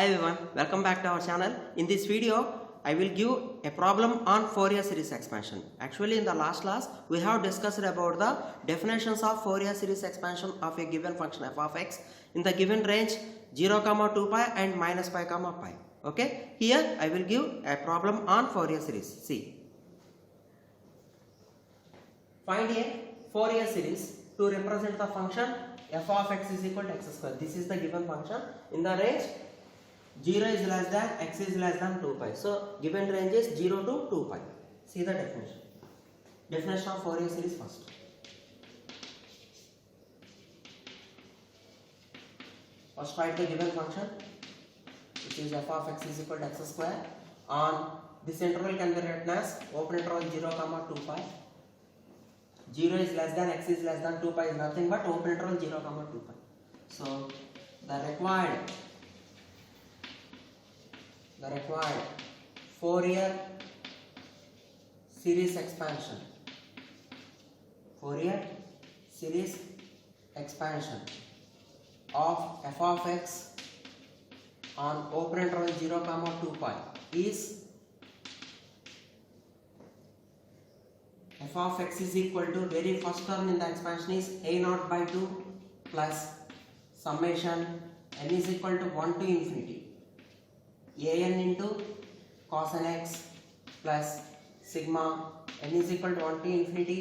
Hi everyone, welcome back to our channel. In this video, I will give a problem on Fourier series expansion. Actually, in the last class, we have discussed about the definitions of Fourier series expansion of a given function f of x in the given range 0, 2 pi and minus pi, pi. Okay, here I will give a problem on Fourier series. See, find a Fourier series to represent the function f of x is equal to x square. This is the given function in the range 0 is less than x is less than 2 pi. So given range is 0 to 2 pi. See the definition. Definition of Fourier series first. First write the given function, which is f of x is equal to x square. On this interval can be written as open interval 0, 2 pi. 0 is less than x is less than 2 pi is nothing but open interval 0, 2 pi. So the required Fourier series expansion of f of x on open interval 0, 2 pi is f of x is equal to, very first term in the expansion is a0 by 2 plus summation n is equal to 1 to infinity an into cos nx plus sigma n is equal to 1 to infinity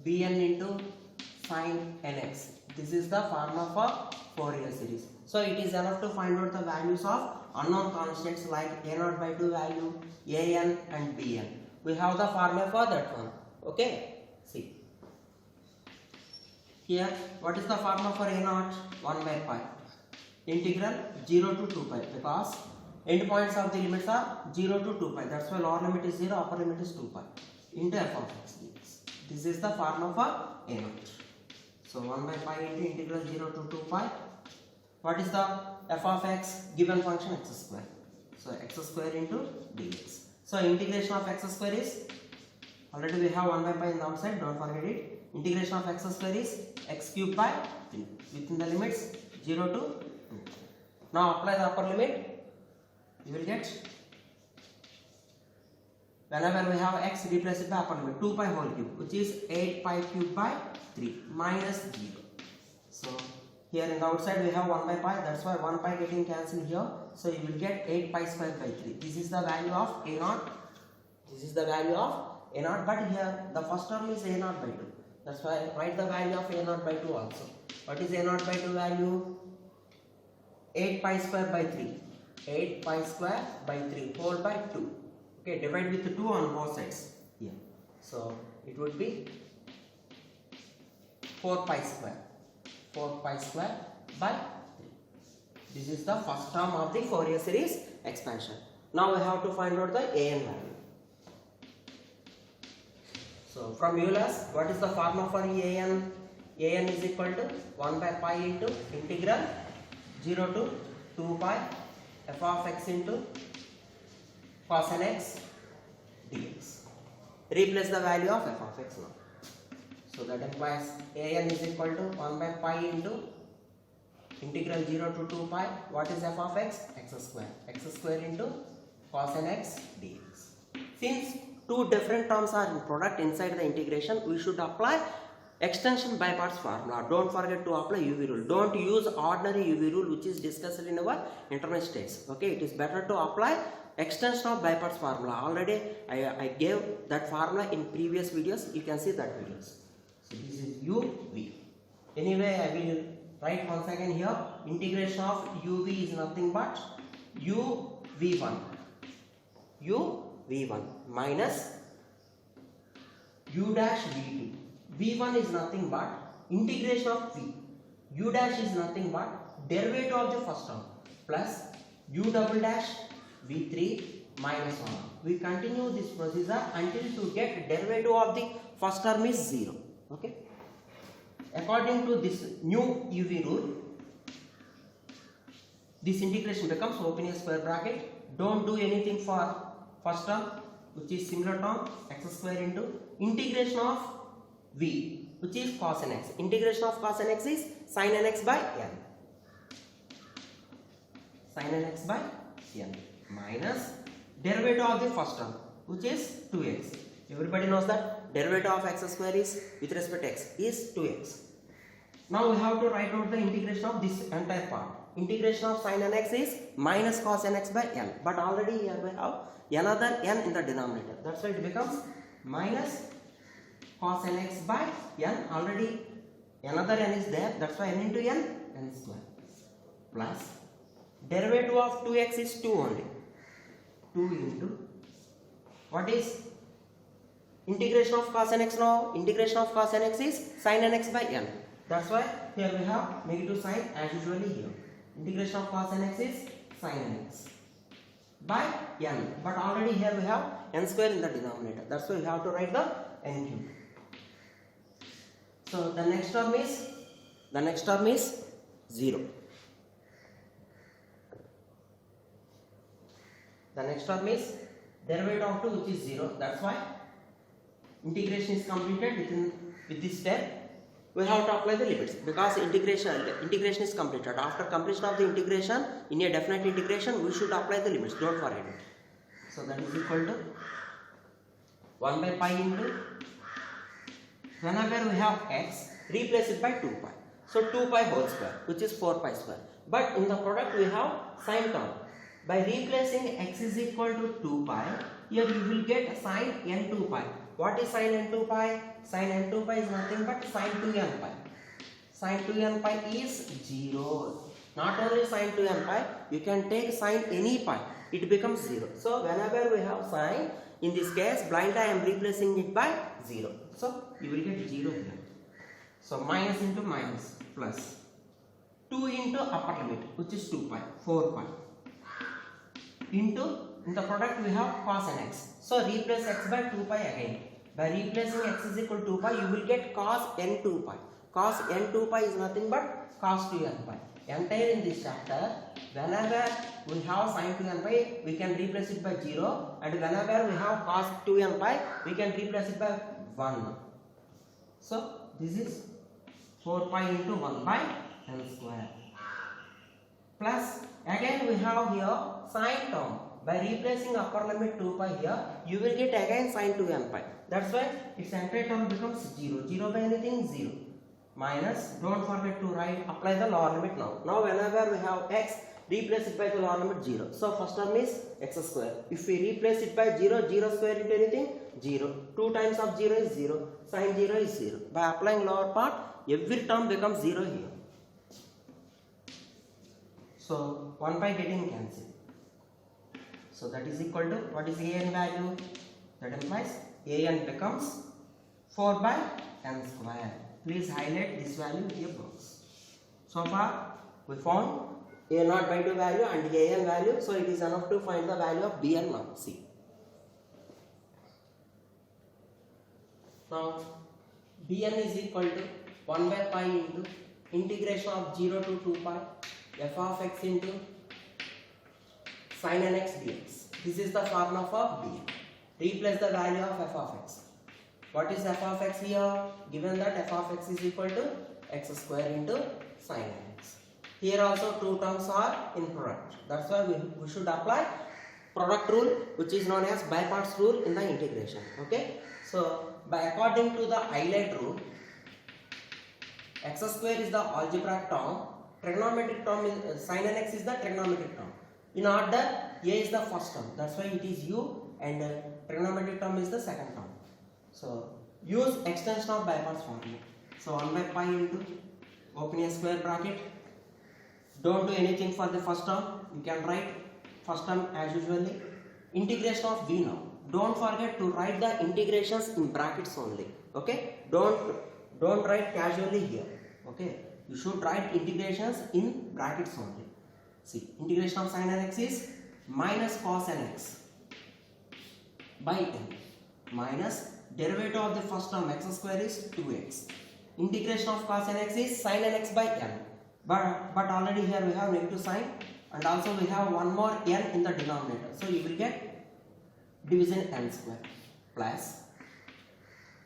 bn into sin nx. This is the formula for Fourier series. So it is enough to find out the values of unknown constants like a0 by 2 value, an and bn. We have the formula for that one. Okay, see here, what is the formula for a0? 1 by pi integral 0 to 2 pi, because end points of the limits are 0 to 2 pi. That's why lower limit is 0, upper limit is 2 pi into f of x dx. This is the formula for a0. So 1 by pi into integral 0 to 2 pi. What is the f of x? Given function x square. So x square into dx. So integration of x square is, already we have 1 by pi in the outside, don't forget it. Integration of x square is x cube by 3 within the limits 0 to 2. Now apply the upper limit. You will get, whenever we have x, replace it by upper limit 2 pi whole cube, which is 8 pi cube by 3 minus 0. So here in the outside we have 1 by pi, that's why 1 pi getting cancelled here. So you will get 8 pi square by 3. This is the value of a0. This is the value of a0, but here the first term is a0 by 2. That's why I write the value of a0 by 2 also. What is a0 by 2 value? 8 pi square by 3. 8 pi square by 3 whole by 2. Okay, divide with 2 on both sides. Yeah. So it would be 4 pi square. 4 pi square by 3. This is the first term of the Fourier series expansion. Now we have to find out the an value. So from Euler's, what is the formula for an? An is equal to 1 by pi into integral 0 to 2 pi f of x into cos nx dx. Replace the value of f of x now. So that implies an is equal to 1 by pi into integral 0 to 2 pi. What is f of x? X square. X square into cos nx dx. Since two different terms are in product inside the integration, we should apply extension by parts formula. Don't forget to apply UV rule. Don't use ordinary UV rule which is discussed in our intermediates. Okay, it is better to apply extension of by parts formula. Already I gave that formula in previous videos. You can see that videos. So this is UV. Anyway, I will write once again here. Integration of UV is nothing but UV1 minus U dash V2. V1 is nothing but integration of V. U dash is nothing but derivative of the first term plus U double dash V3 minus 1. We continue this procedure until to get derivative of the first term is 0. Okay. According to this new UV rule, this integration becomes open a square bracket. Don't do anything for first term, which is similar term x square into integration of V, which is cos nx. Integration of cos nx is sin nx by n. sin nx by n minus derivative of the first term, which is 2x. Everybody knows that derivative of x square is with respect to x is 2x. Now we have to write out the integration of this entire part. Integration of sin nx is minus cos nx by n, but already here we have another n in the denominator. That's why it becomes minus cos nx by n. Already another n is there. That's why n into n, n square, plus derivative of 2x is 2 only. 2 into what is integration of cos nx now? Integration of cos nx is sin nx by n. That's why here we have negative sign as usually here. Integration of cos nx is sin nx by n, but already here we have n square in the denominator. That's why we have to write the n cube. So the next term is 0. The next term is derivative of 2, which is 0. That's why integration is completed with this step. We have to apply the limits because integration is completed. After completion of the integration, in a definite integration, we should apply the limits. Don't forget it. So that is equal to 1 by pi into, whenever we have x, replace it by 2 pi. So 2 pi whole square, which is 4 pi square. But in the product we have sine term. By replacing x is equal to 2 pi, here you will get sine n2 pi. What is sine n2 pi? Sine n2 pi is nothing but sine 2n pi. Sine 2n pi is 0. Not only sine 2n pi, you can take sine any pi. It becomes 0. So whenever we have sine, in this case, blind I am replacing it by 0. So you will get 0 here. So minus into minus plus 2 into upper limit, which is 2 pi, 4 pi, into, in the product we have cos nx. So replace x by 2 pi again. By replacing x is equal to 2 pi, you will get cos n2 pi. Cos n2 pi is nothing but cos 2n pi. Entire in this chapter, whenever we have sin 2n pi, we can replace it by 0, and whenever we have cos 2n pi, we can replace it by 1. So this is 4 pi into 1 by n square. Plus again we have here sine term. By replacing upper limit 2 pi here, you will get again sine 2n pi. That's why its entire term becomes 0. 0 by anything, 0. Minus, don't forget to apply the lower limit now. Now whenever we have x, replace it by the lower limit 0. So first term is x square. If we replace it by 0, 0 square into anything, 0. 2 times of 0 is 0. Sine 0 is 0. By applying lower part, every term becomes 0 here. So 1 by getting cancelled. So that is equal to, what is an value? That implies an becomes 4 by n square. Please highlight this value in your box. So far we found a0 by 2 value and an value. So it is enough to find the value of bn now. See. Now bn is equal to 1 by pi into integration of 0 to 2 pi f of x into sin nx dx. This is the formula for bn. Replace the value of f of x. What is f of x here? Given that f of x is equal to x square into sin nx. Here also two terms are in product. That's why we should apply product rule, which is known as by parts rule in the integration. Okay. So by according to the highlight rule, x square is the algebraic term. Trigonometric term is sin nx is the trigonometric term. In order, a is the first term. That's why it is u, and trigonometric term is the second term. So use extension of by parts formula. So 1 by pi into, open a square bracket. Don't do anything for the first term. You can write first term as usually. Integration of v now. Don't forget to write the integrations in brackets only. Okay. Don't write casually here. Okay. You should write integrations in brackets only. See, integration of sin nx is minus cos nx by n minus derivative of the first term x square is 2x. Integration of cos nx is sin nx by n. But already here we have negative sign, and also we have one more n in the denominator. So you will get division n square plus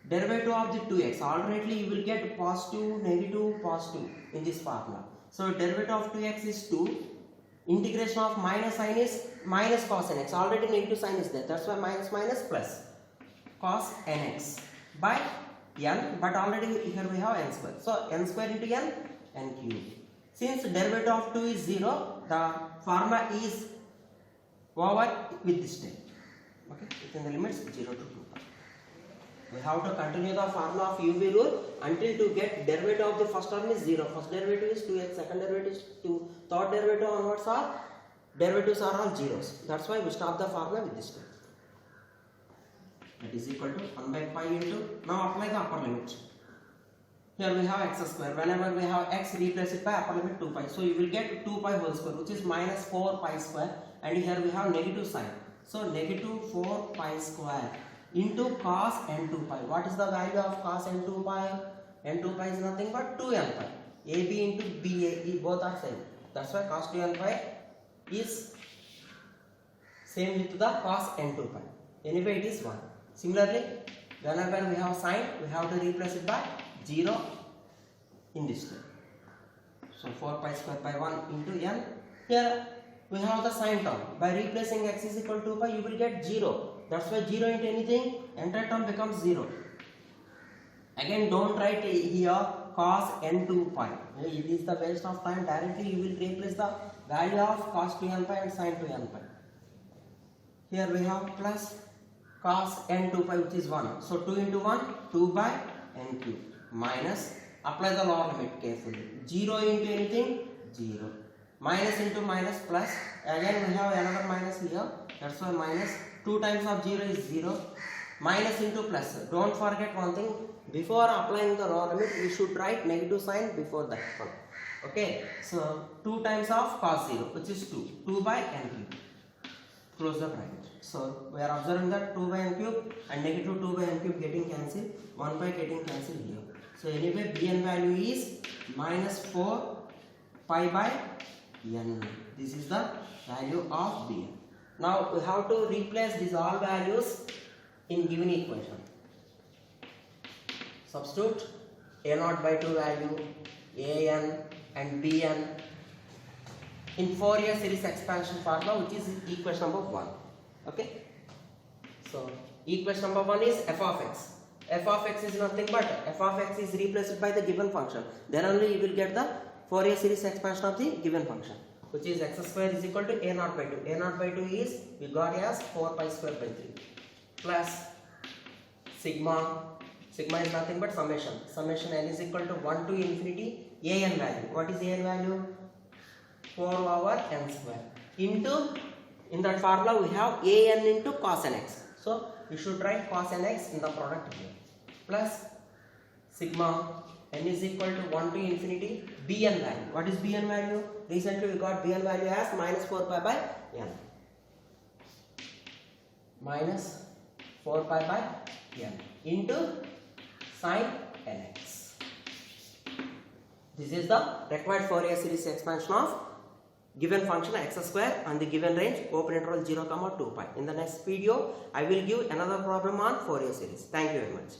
derivative of the 2x. Alternately you will get positive, negative, positive in this formula. So derivative of 2x is 2 Integration of minus sign is minus cos nx. Already negative sign is there. That's why minus minus plus cos nx by n. But already here we have n square. So n square into n cube. Since derivative of 2 is 0, the formula is over with this step. Okay, within the limits 0 to 2. We have to continue the formula of UV rule until to get derivative of the first term is 0. First derivative is 2x, second derivative is 2, third derivative onwards are derivatives are all zeros. That's why we stop the formula with this step. That is equal to 1 by pi into, now apply the upper limit. Here we have x square. Whenever we have x, replace it by upper limit 2 pi. So you will get 2 pi whole square, which is minus 4 pi square. And here we have negative sign. So negative 4 pi square into cos n2 pi. What is the value of cos n2 pi? N2 pi is nothing but 2n pi. AB into BA, both are same. That's why cos 2n pi is same with the cos n2 pi. Anyway, it is 1. Similarly, whenever we have sine, we have to replace it by 0 in this step. So 4 pi square by 1 into n. Here we have the sine term. By replacing x is equal to 2 pi, you will get 0. That's why 0 into anything, entire term becomes 0. Again, don't write here cos n2 pi. It is the waste of time. Directly you will replace the value of cos 2n pi and sin 2n pi. Here we have plus cos n2 pi, which is 1. So 2 into 1, 2 by n cube, minus, apply the lower limit carefully. 0 into anything, 0. Minus into minus plus, again we have another minus here. That's why minus 2 times of 0 is 0. Minus into plus. Don't forget one thing. Before applying the lower limit, we should write negative sign before that one. Okay. So 2 times of cos 0, which is 2. 2 by n cube. Close the bracket. So we are observing that 2 by n cube and negative 2 by n cube getting cancelled. 1 by getting cancelled here. So anyway, Bn value is minus 4 pi by n. This is the value of Bn. Now we have to replace these all values in given equation. Substitute a0 by 2 value, an and bn in Fourier series expansion formula, which is equation number 1. Okay. So equation number 1 is f of x. F of x is nothing but f of x is replaced by the given function. Then only you will get the Fourier series expansion of the given function, which is x square is equal to a0 by 2. a0 by 2 is, we got as 4 pi square by 3 plus sigma. Sigma is nothing but summation. Summation n is equal to 1 to infinity an value. What is an value? 4 over n square into, in that formula we have an into cos nx. So you should write cos nx in the product here. Plus sigma n is equal to 1 to infinity bn value. What is bn value? Recently we got bn value as minus 4 pi by n. Minus 4 pi by n into sin nx. This is the required Fourier series expansion of given function x square on the given range open interval 0, 2 pi. In the next video, I will give another problem on Fourier series. Thank you very much.